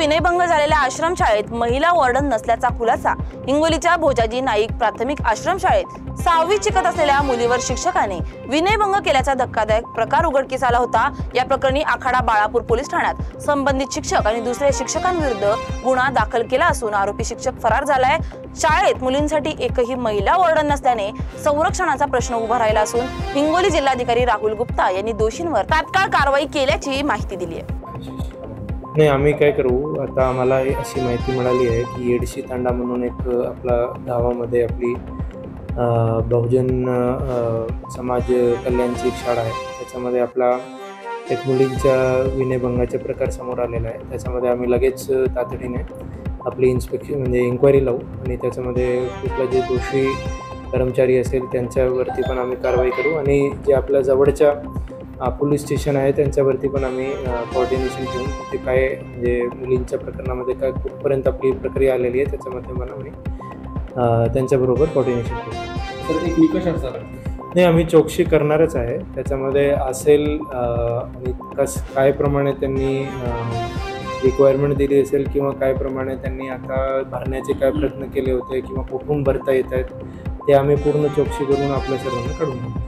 विनयभंग झालेल्या आश्रमशाळेत महिला वॉर्डन नसल्याचा खुलासा। हिंगोलीच्या भोजाजी नाईक प्राथमिक आश्रमशाळेत 6वी शिकत असलेल्या मुलीवर शिक्षकाने विनयभंग केल्याचा धक्कादायक प्रकार उघडकीस आला होता। या प्रकरणी आखाडा बाळापूर पोलीस ठाण्यात संबंधित शिक्षक आणि दुसऱ्या शिक्षकांविरुद्ध गुन्हा दाखल केला असून आरोपी शिक्षक फरार झालाय। शाळेत मुलींसाठी एकही महिला वॉर्डन नसल्याने संरक्षणाचा प्रश्न उभा राहिला असून हिंगोली जिल्हाधिकारी राहुल गुप्ता यांनी दोषींवर तात्काळ कारवाई केल्याची माहिती दिली आहे। नाही, आम्ही काय करू आता, आम्हाला अशी माहिती मिळाली आहे की येडशी तांडा म्हणून एक आपला गावामध्ये आपली बहुजन समाज कल्याणची एक शाळा आहे। त्याच्यामध्ये आपला एक मुलींच्या विनयभंगाचा प्रकार समोर आलेला आहे। त्याच्यामध्ये आम्ही लगेच तातडीने आपली इन्स्पेक्शन म्हणजे इन्क्वायरी लावू आणि त्याच्यामध्ये कुठला जे दोषी कर्मचारी असेल त्यांच्यावरती पण आम्ही कारवाई करू आणि जे आपल्या जवळच्या पोलीस स्टेशन आहे त्यांच्यावरती पण आम्ही कोऑर्डिनेशन घेऊन ते काय म्हणजे मुलींच्या प्रकरणामध्ये काय कुठपर्यंत आपली प्रक्रिया आलेली आहे त्याच्यामध्ये पण आम्ही त्यांच्याबरोबर कोऑर्डिनेशन करू। तर एक निकष असणार नाही, आम्ही चौकशी करणारच आहे। त्याच्यामध्ये असेल आणि काय प्रमाणे त्यांनी रिक्वायरमेंट दिली असेल किंवा काय प्रमाणे त्यांनी आता भरण्याचे काय प्रयत्न केले होते किंवा कुठून भरता येत आहेत ते आम्ही पूर्ण चौकशी करून आपल्या सर्वांना कळवू।